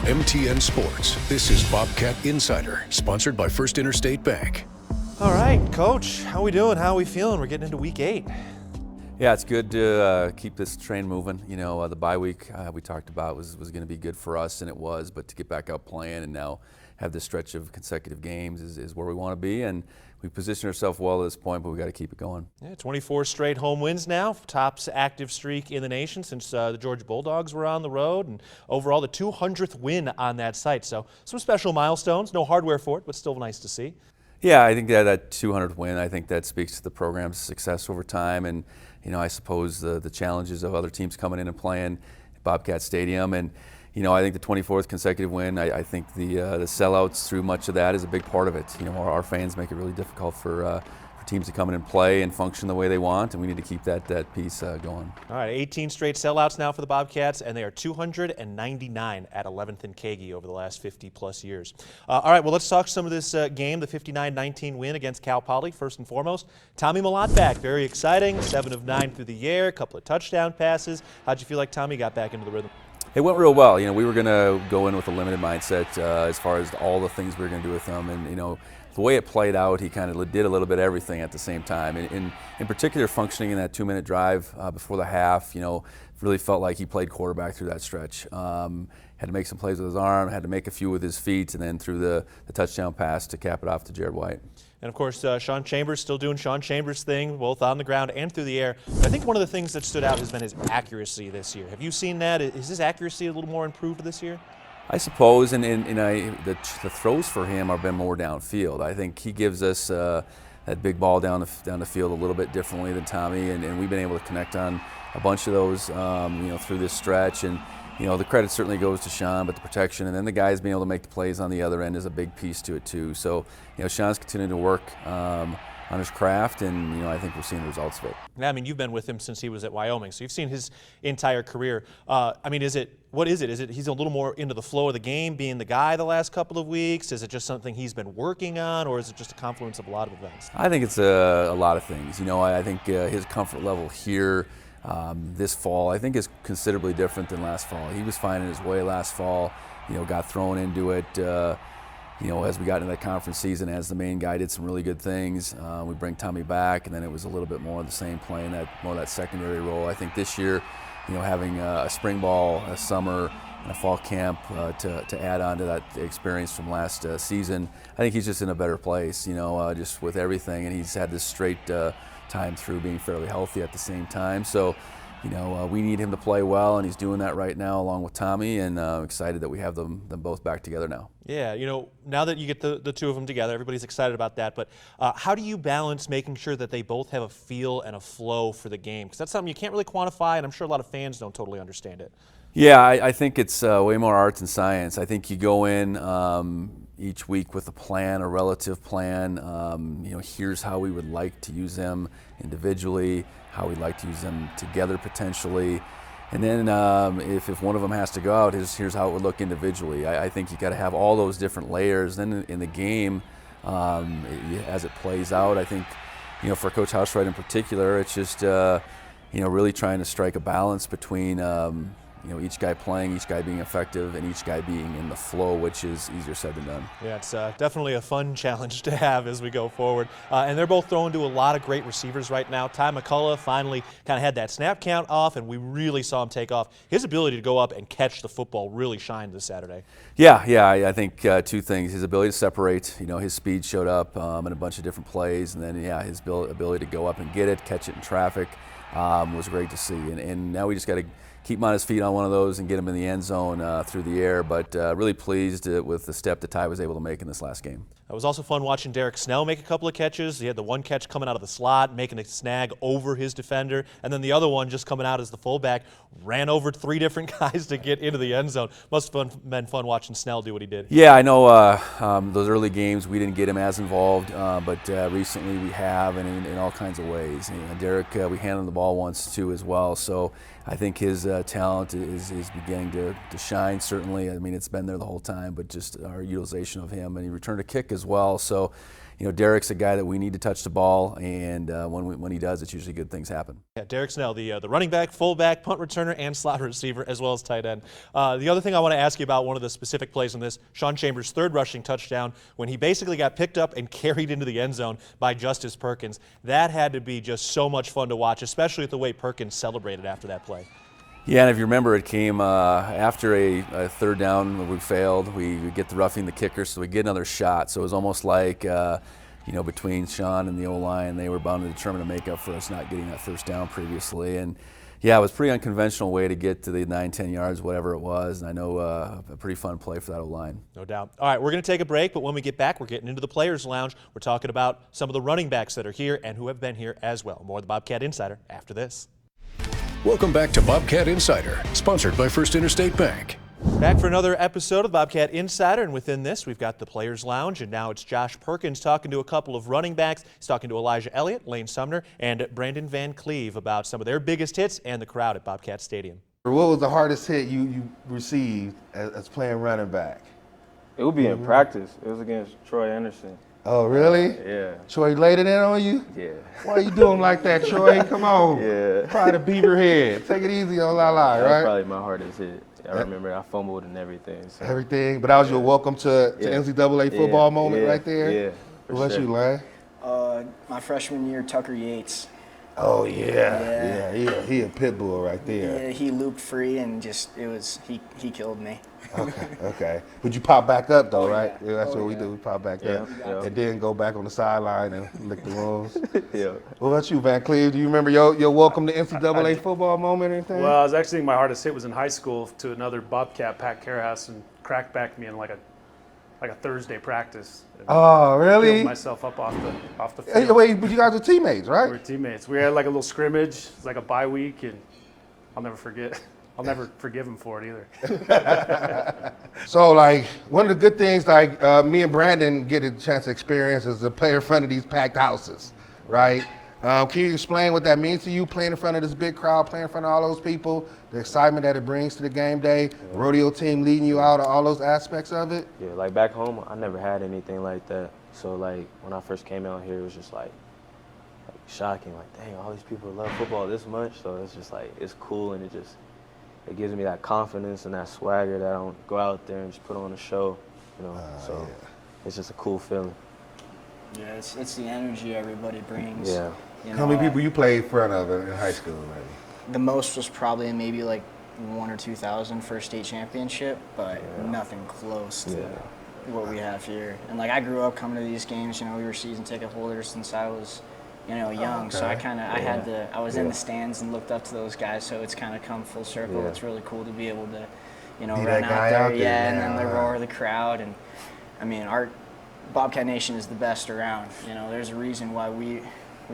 MTN Sports, this is Bobcat Insider, sponsored by First Interstate Bank. All right, Coach, how we doing? How are we feeling? We're getting into week 8. Yeah, it's good to keep this train moving. You know, the bye week we talked about was going to be good for us, and it was. But to get back out playing and now have this stretch of consecutive games is where we want to be. And we position ourselves well at this point, but we got to keep it going. Yeah, 24 straight home wins now, top active streak in the nation since the Georgia Bulldogs were on the road, and overall the 200th win on that site. So some special milestones. No hardware for it, but still nice to see. Yeah, I think that 200th win, I think that speaks to the program's success over time, and you know, I suppose the challenges of other teams coming in and playing at Bobcat Stadium, and you know, I think the 24th consecutive win, I think the sellouts through much of that is a big part of it. You know, our fans make it really difficult for teams to come in and play and function the way they want, and we need to keep that piece going. All right, 18 straight sellouts now for the Bobcats, and they are 299 at 11th and Kagi over the last 50-plus years. All right, well, let's talk some of this game, the 59-19 win against Cal Poly. First and foremost, Tommy Mellott back, very exciting, 7 of 9 through the air, a couple of touchdown passes. How'd you feel like Tommy got back into the rhythm? It went real well. You know, we were going to go in with a limited mindset as far as all the things we were going to do with him, and you know, the way it played out, he kind of did a little bit of everything at the same time. In particular, functioning in that 2-minute drive before the half, you know, really felt like he played quarterback through that stretch. Had to make some plays with his arm, had to make a few with his feet, and then threw the touchdown pass to cap it off to Jared White. And, of course, Sean Chambers still doing Sean Chambers' thing, both on the ground and through the air. I think one of the things that stood out has been his accuracy this year. Have you seen that? Is his accuracy a little more improved this year? I suppose, and the throws for him have been more downfield. I think he gives us that big ball down the field a little bit differently than Tommy, and we've been able to connect on a bunch of those, you know, through this stretch. And you know, the credit certainly goes to Sean, but the protection and then the guys being able to make the plays on the other end is a big piece to it too. So, you know, Sean's continuing to work on his craft, and you know, I think we're seeing the results of it. Yeah, I mean, you've been with him since he was at Wyoming, so you've seen his entire career. I mean, what is it? Is it he's a little more into the flow of the game, being the guy the last couple of weeks? Is it just something he's been working on, or is it just a confluence of a lot of events? I think it's a lot of things. You know, I think his comfort level here this fall, I think, is considerably different than last fall. He was finding his way last fall, you know, got thrown into it, you know, as we got into that conference season, as the main guy did some really good things. We bring Tommy back, and then it was a little bit more of the same, playing more of that secondary role. I think this year, you know, having a spring ball, a summer, and a fall camp to add on to that experience from last season, I think he's just in a better place, you know, just with everything, and he's had this straight time through being fairly healthy at the same time. So, you know, we need him to play well, and he's doing that right now along with Tommy, and excited that we have them both back together now. Yeah, you know, now that you get the two of them together, everybody's excited about that, but how do you balance making sure that they both have a feel and a flow for the game? Because that's something you can't really quantify, and I'm sure a lot of fans don't totally understand it. Yeah, I think it's way more art than science. I think you go in each week with a plan, a relative plan. You know, here's how we would like to use them individually, how we'd like to use them together potentially, and then if one of them has to go out, here's how it would look individually. I think you got to have all those different layers. Then in the game, as it plays out, I think, you know, for Coach Housewright in particular, it's just you know, really trying to strike a balance between you know, each guy playing, each guy being effective, and each guy being in the flow, which is easier said than done. Yeah, it's definitely a fun challenge to have as we go forward. And they're both throwing to a lot of great receivers right now. Ty McCullough finally kind of had that snap count off, and we really saw him take off. His ability to go up and catch the football really shined this Saturday. Yeah, I think two things. His ability to separate, you know, his speed showed up in a bunch of different plays, and then, yeah, his ability to go up and get it, catch it in traffic was great to see. And now we just got to keep him on his feet on one of those and get him in the end zone through the air, but really pleased with the step that Ty was able to make in this last game. It was also fun watching Derek Snell make a couple of catches. He had the one catch coming out of the slot, making a snag over his defender, and then the other one just coming out as the fullback, ran over 3 different guys to get into the end zone. Must have been fun watching Snell do what he did. Yeah, I know those early games we didn't get him as involved, but recently we have, and in all kinds of ways. And Derek, we handed him the ball once too as well, so I think his talent is beginning to shine, certainly. I mean, it's been there the whole time, but just our utilization of him, and he returned a kick as well. So, Derek's a guy that we need to touch the ball, and when he does, it's usually good things happen. Yeah, Derek Snell, the running back, fullback, punt returner, and slot receiver, as well as tight end. The other thing I want to ask you about, one of the specific plays on this, Sean Chambers' third rushing touchdown, when he basically got picked up and carried into the end zone by Justice Perkins. That had to be just so much fun to watch, especially with the way Perkins celebrated after that play. Yeah, and if you remember, it came after a third down where we failed. We get the roughing the kicker, so we get another shot. So it was almost like, between Sean and the O-line, they were bound and determined to make up for us not getting that first down previously. And yeah, it was a pretty unconventional way to get to the 9-10 yards, whatever it was. And I know a pretty fun play for that O-line. No doubt. All right, we're going to take a break, but when we get back, we're getting into the Players Lounge. We're talking about some of the running backs that are here and who have been here as well. More of the Bobcat Insider after this. Welcome back to Bobcat Insider, sponsored by First Interstate Bank. Back for another episode of the Bobcat Insider, and within this, we've got the Players Lounge, and now it's Josh Perkins talking to a couple of running backs. He's talking to Elijah Elliott, Lane Sumner, and Brandon Van Cleve about some of their biggest hits and the crowd at Bobcat Stadium. What was the hardest hit you received as playing running back? It would be in practice. It was against Troy Anderson. Oh, really? Yeah. Troy laid it in on you? Yeah. Why you doing like that, Troy? Come on. Yeah. Try to beaver head. Take it easy on Lala, That was right? probably my hardest hit. I remember I fumbled and everything. So. Everything. But that was your welcome to NCAA football moment right there? Yeah. What about you, Lane? My freshman year, Tucker Yates. Oh, yeah. He a pit bull right there. Yeah, he looped free and he killed me. Okay. But you pop back up, though, right? Yeah, that's what we yeah. do. We pop back Yeah, up. yeah. And then go back on the sideline and lick the wounds. Yeah. What about you, Van Cleve? Do you remember your welcome to NCAA football moment or anything? Well, I was actually, my hardest hit was in high school to another Bobcat, Pat Carahouse, and cracked back me in like a Thursday practice. And Oh, really? peeled myself up off the Hey, field. wait, but you guys were teammates, right? We were teammates. We had like a little scrimmage. It's like a bye week, and I'll never forget. I'll never forgive him for it either. So, like, one of the good things, like, me and Brandon get a chance to experience is to play in front of these packed houses, right? Can you explain what that means to you, playing in front of this big crowd, playing in front of all those people, the excitement that it brings to the game day, the rodeo team leading you out, all those aspects of it? Yeah, like back home, I never had anything like that. So like when I first came out here, it was just like shocking. Like, dang, all these people love football this much. So it's just like, it's cool, and it gives me that confidence and that swagger that I don't go out there and just put on a show, so it's just a cool feeling. Yeah, it's the energy everybody brings. Yeah. How many people you played in front of in high school, maybe? The most was probably maybe like 1,000 or 2,000 for a state championship, but nothing close to what we have here. And like I grew up coming to these games. We were season ticket holders since I was, young. So I was in the stands and looked up to those guys. So it's kind of come full circle. Yeah. It's really cool to be able to, run that out guy there. out there And then now, the roar of the crowd. And I mean, our Bobcat Nation is the best around. There's a reason why we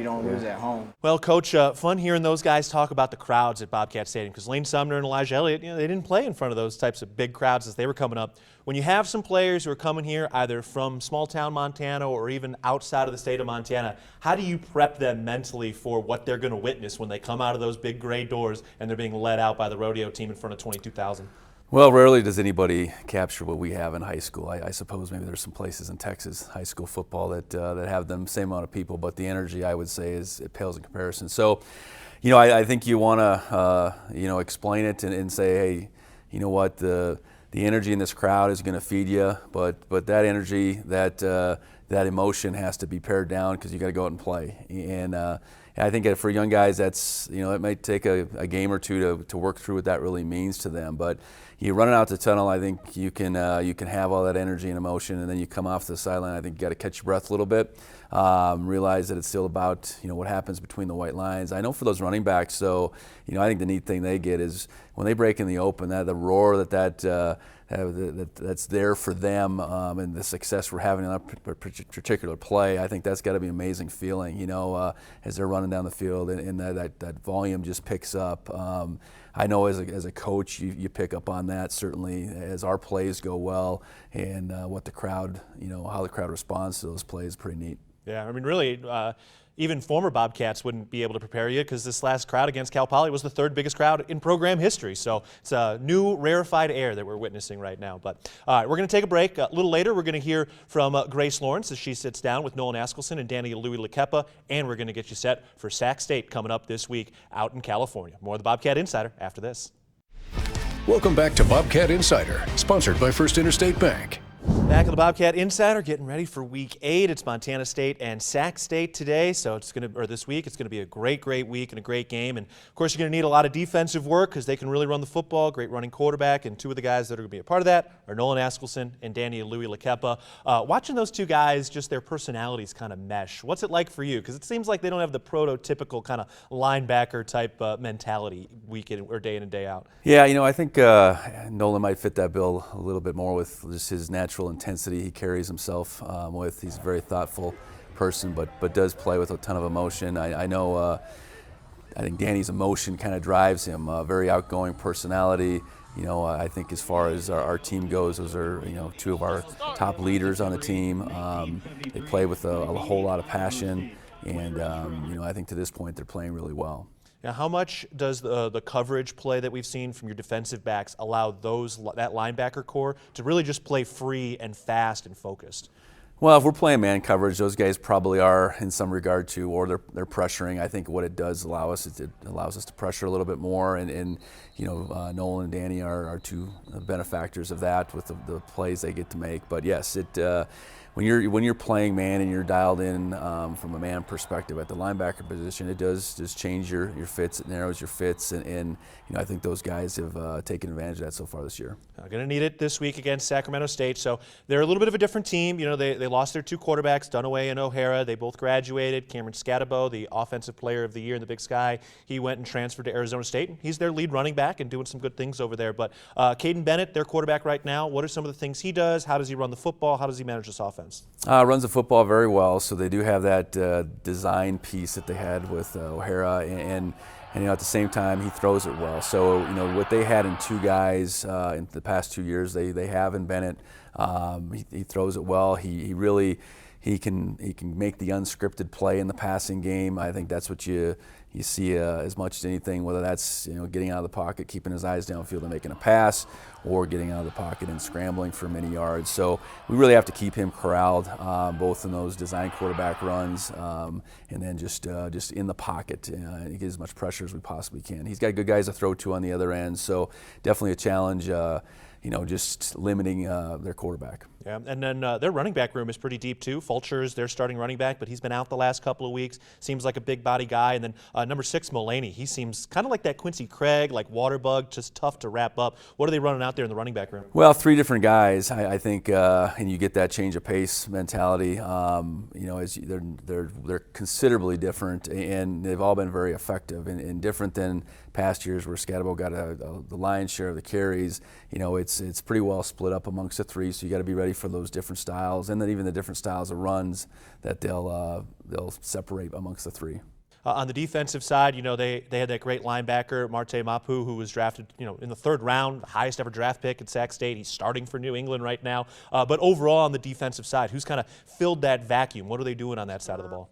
don't lose at home. Well, Coach, fun hearing those guys talk about the crowds at Bobcat Stadium, because Lane Sumner and Elijah Elliott, they didn't play in front of those types of big crowds as they were coming up. When you have some players who are coming here either from small town Montana or even outside of the state of Montana, how do you prep them mentally for what they're going to witness when they come out of those big gray doors and they're being led out by the rodeo team in front of 22,000? Well, rarely does anybody capture what we have in high school. I suppose maybe there's some places in Texas, high school football, that have the same amount of people, but the energy, I would say, it pales in comparison. So, I think you want to, explain it and say, hey, you know what, the energy in this crowd is going to feed you, but that energy, that emotion has to be pared down because you got to go out and play. And I think for young guys, that's, it might take a game or two to work through what that really means to them. But you running out the tunnel, I think you can have all that energy and emotion, and then you come off the sideline. I think you got to catch your breath a little bit, realize that it's still about what happens between the white lines. I know for those running backs, so I think the neat thing they get is when they break in the open, the roar that's there for them, and the success we're having in that particular play. I think that's got to be an amazing feeling, as they're running down the field and that volume just picks up. I know as a coach, you pick up on that certainly as our plays go well, and what the crowd, how the crowd responds to those plays is pretty neat. Yeah, I mean, really, even former Bobcats wouldn't be able to prepare you because this last crowd against Cal Poly was the third biggest crowd in program history. So it's a new rarefied air that we're witnessing right now. But all right, we're going to take a break. A little later, we're going to hear from Grace Lawrence as she sits down with Nolan Askelson and Danny Louis-Lakepa, and we're going to get you set for Sac State coming up this week out in California. More of the Bobcat Insider after this. Welcome back to Bobcat Insider, sponsored by First Interstate Bank. Back at the Bobcat Insider, getting ready for Week 8. It's Montana State and Sac State today, so this week. It's going to be a great week and a great game. And of course, you're going to need a lot of defensive work because they can really run the football. Great running quarterback, and two of the guys that are going to be a part of that are Nolan Askelson and Danny Louis-Lakepa. Watching those two guys, just their personalities kind of mesh. What's it like for you? Because it seems like they don't have the prototypical kind of linebacker type mentality week in or day in and day out. Yeah, I think Nolan might fit that bill a little bit more with just his natural intensity he carries himself with. He's a very thoughtful person, but does play with a ton of emotion. I know. I think Danny's emotion kind of drives him. Very outgoing personality. I think as far as our team goes, those are two of our top leaders on the team. They play with a whole lot of passion, and I think to this point they're playing really well. Now, how much does the coverage play that we've seen from your defensive backs allow that linebacker core to really just play free and fast and focused? Well, if we're playing man coverage, those guys probably are in some regard too, or they're pressuring. I think what it does allow us, it allows us to pressure a little bit more, and Nolan and Danny are two benefactors of that with the plays they get to make. But yes, when you're playing man and you're dialed in from a man perspective at the linebacker position, it does just change your fits. It narrows your fits, and I think those guys have taken advantage of that so far this year. Going to need it this week against Sacramento State. So they're a little bit of a different team. They lost their two quarterbacks, Dunaway and O'Hara. They both graduated. Cameron Scatabo, the Offensive Player of the Year in the Big Sky, he went and transferred to Arizona State. He's their lead running back and doing some good things over there. But Caden Bennett, their quarterback right now, what are some of the things he does? How does he run the football? How does he manage this offense? Runs the football very well, so they do have that design piece that they had with O'Hara, and at the same time he throws it well. So what they had in two guys in the past 2 years, they have in Bennett. He throws it well. He can make the unscripted play in the passing game. I think that's what you see as much as anything, whether that's getting out of the pocket, keeping his eyes downfield and making a pass, or getting out of the pocket and scrambling for many yards. So we really have to keep him corralled, both in those design quarterback runs and then just in the pocket and get as much pressure as we possibly can. He's got good guys to throw to on the other end, so definitely a challenge. Just limiting their quarterback. Yeah, and then their running back room is pretty deep too. Fulcher's their starting running back, but he's been out the last couple of weeks. Seems like a big body guy. And then number 6, Mulaney. He seems kind of like that Quincy Craig, like Waterbug, just tough to wrap up. What are they running out there in the running back room? Well, 3 different guys, I think, and you get that change of pace mentality. As they're considerably different, and they've all been very effective and different than past years where Scatabo got the lion's share of the carries. It's pretty well split up amongst the 3, so you got to be ready for those different styles, and then even the different styles of runs that they'll separate amongst the 3. On the defensive side, they had that great linebacker, Marte Mapu, who was drafted, in the 3rd round, the highest ever draft pick at Sac State. He's starting for New England right now. But overall on the defensive side, who's kind of filled that vacuum? What are they doing on that side of the ball?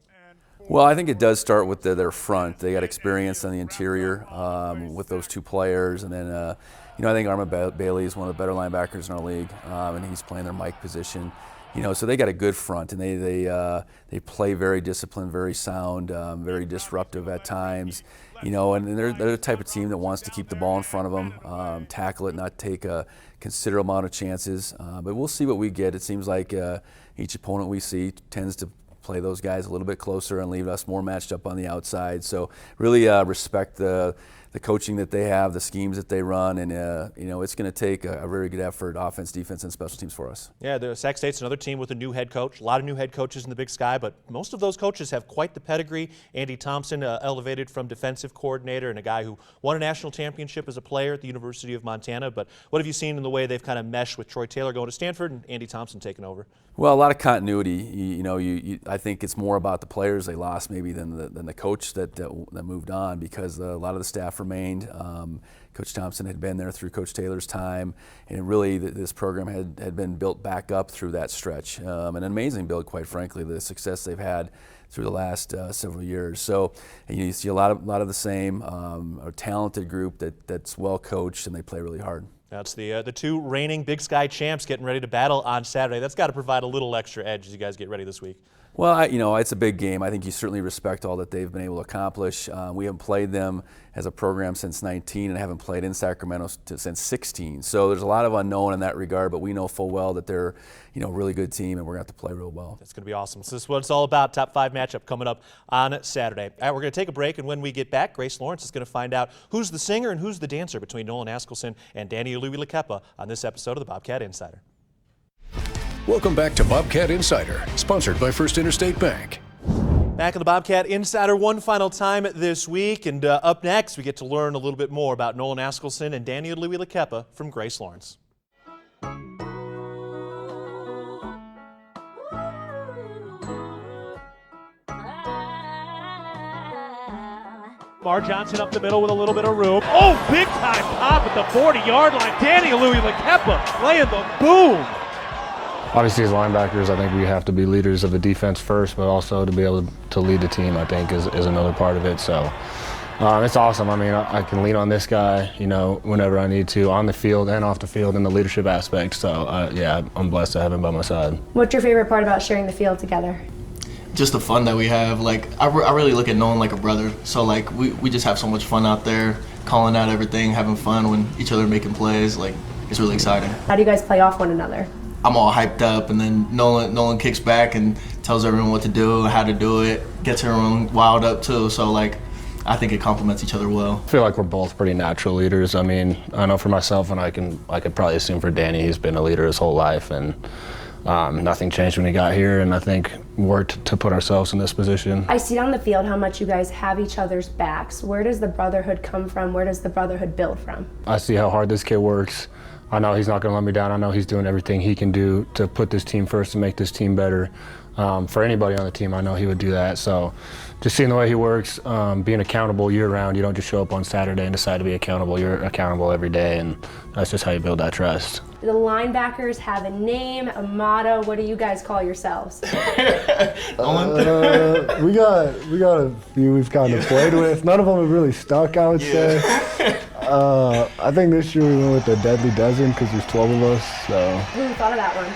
Well, I think it does start with their front. They got experience on the interior with those 2 players, and then I think Armand Bailey is one of the better linebackers in our league, and he's playing their Mike position. So they got a good front, and they play very disciplined, very sound, very disruptive at times. And they're the type of team that wants to keep the ball in front of them, tackle it, not take a considerable amount of chances. But we'll see what we get. It seems like each opponent we see tends to play those guys a little bit closer and leave us more matched up on the outside. So really respect the coaching that they have, the schemes that they run, and it's going to take a very good effort, offense, defense, and special teams for us. Yeah, the Sac State's another team with a new head coach. A lot of new head coaches in the Big Sky, but most of those coaches have quite the pedigree. Andy Thompson, elevated from defensive coordinator, and a guy who won a national championship as a player at the University of Montana. But what have you seen in the way they've kind of meshed with Troy Taylor going to Stanford and Andy Thompson taking over? Well, a lot of continuity. I think it's more about the players they lost maybe than the coach that moved on, because a lot of the staff staff remained. Coach Thompson had been there through Coach Taylor's time, and really this program had been built back up through that stretch. An amazing build, quite frankly, the success they've had through the last several years. So you see a lot of the same, a talented group that's well coached, and they play really hard. That's the two reigning Big Sky champs getting ready to battle on Saturday. That's got to provide a little extra edge as you guys get ready this week. Well, it's a big game. I think you certainly respect all that they've been able to accomplish. We haven't played them as a program since 19 and haven't played in Sacramento since 16. So there's a lot of unknown in that regard, but we know full well that they're a really good team, and we're going to have to play real well. That's going to be awesome. So this is what it's all about, top 5 matchup coming up on Saturday. All right, we're going to take a break, and when we get back, Grace Lawrence is going to find out who's the singer and who's the dancer between Nolan Askelson and Danny Louie-Lakepa on this episode of the Bobcat Insider. Welcome back to Bobcat Insider, sponsored by First Interstate Bank. Back in the Bobcat Insider one final time this week, and up next we get to learn a little bit more about Nolan Askelson and Danny Louie-Lakepa from Grace Lawrence. Mar Johnson up the middle with a little bit of room. Oh, big time pop at the 40-yard line. Danny Louie-Lakepa laying the boom. Obviously, as linebackers, I think we have to be leaders of the defense first, but also to be able to lead the team, I think, is another part of it. So it's awesome. I mean, I can lean on this guy, whenever I need to, on the field and off the field in the leadership aspect. So, yeah, I'm blessed to have him by my side. What's your favorite part about sharing the field together? Just the fun that we have. I really look at Nolan like a brother. So, we just have so much fun out there, calling out everything, having fun when each other making plays. It's really exciting. How do you guys play off one another? I'm all hyped up, and then Nolan kicks back and tells everyone what to do, how to do it, gets everyone wild up too. So I think it complements each other well. I feel like we're both pretty natural leaders. I mean, I know for myself, and I could probably assume for Danny, he's been a leader his whole life, and nothing changed when he got here, and I think worked to put ourselves in this position. I see on the field how much you guys have each other's backs. Where does the brotherhood come from? Where does the brotherhood build from? I see how hard this kid works. I know he's not going to let me down. I know he's doing everything he can do to put this team first and make this team better. For anybody on the team, I know he would do that. So just seeing the way he works, being accountable year-round, you don't just show up on Saturday and decide to be accountable. You're accountable every day, and that's just how you build that trust. The linebackers have a name, a motto. What do you guys call yourselves? We got a few we've kind of played with. None of them have really stuck, I would say. I think this year we went with the Deadly Dozen because there's 12 of us. So. Who thought of that one?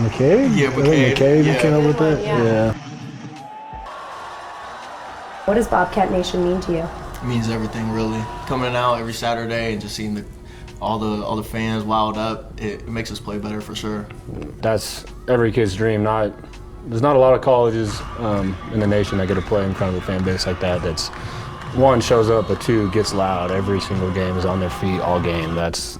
McCabe? Yeah, McCabe. I think McCabe came up with it. Yeah. What does Bobcat Nation mean to you? It means everything, really. Coming out every Saturday and just seeing all the fans wild up, it makes us play better for sure. That's every kid's dream. There's not a lot of colleges in the nation that get to play in front of a fan base like that. That's one, shows up, but two, gets loud. Every single game is on their feet all game. That's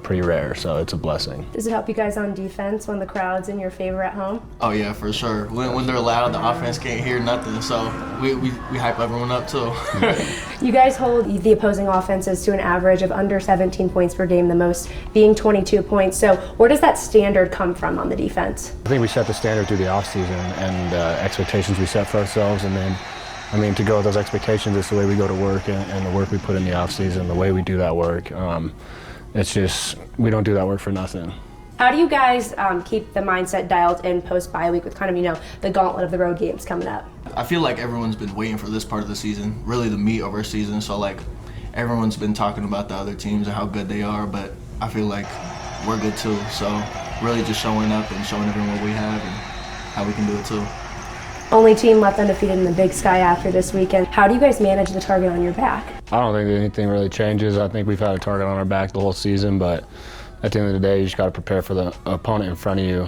pretty rare, so it's a blessing. Does it help you guys on defense when the crowd's in your favor at home? Oh yeah, for sure. When they're loud, the offense can't hear nothing, so we hype everyone up too. You guys hold the opposing offenses to an average of under 17 points per game, the most being 22 points. So where does that standard come from on the defense? I think we set the standard through the offseason and expectations we set for ourselves, and then to go with those expectations, it's the way we go to work and the work we put in the offseason, the way we do that work. It's just, we don't do that work for nothing. How do you guys keep the mindset dialed in post-bye week with kind of, the gauntlet of the road games coming up? I feel like everyone's been waiting for this part of the season, really the meat of our season. So everyone's been talking about the other teams and how good they are, but I feel like we're good too. So really just showing up and showing everyone what we have and how we can do it too. Only team left undefeated in the Big Sky after this weekend. How do you guys manage the target on your back? I don't think anything really changes. I think we've had a target on our back the whole season, but at the end of the day, you just got to prepare for the opponent in front of you.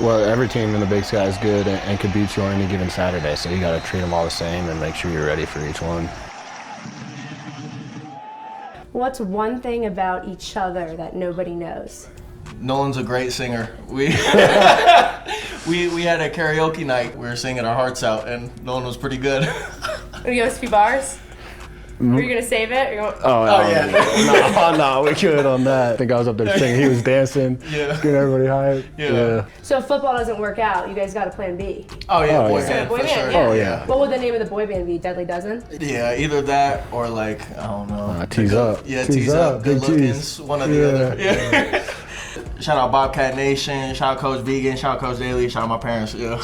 Every team in the Big Sky is good and could beat you on any given Saturday, so you got to treat them all the same and make sure you're ready for each one. What's one thing about each other that nobody knows? Nolan's a great singer. We had a karaoke night. We were singing our hearts out, and Nolan was pretty good. Want to give us a few bars? Were you gonna save it? Or go, No, we good on that. I think I was up there singing. He was dancing, getting everybody hyped. Yeah. So if football doesn't work out, you guys got a plan B. Oh yeah, boy So band, boy for band, sure. yeah. Oh, yeah. What would the name of the boy band be? Deadly Dozen? Yeah, either that or like I don't know. Tease up. Yeah, tease up. Good Big lookings. tease. One or the other. Yeah. Shout out Bobcat Nation. Shout out Coach Vigen. Shout out Coach Daly. Shout out my parents. Yeah.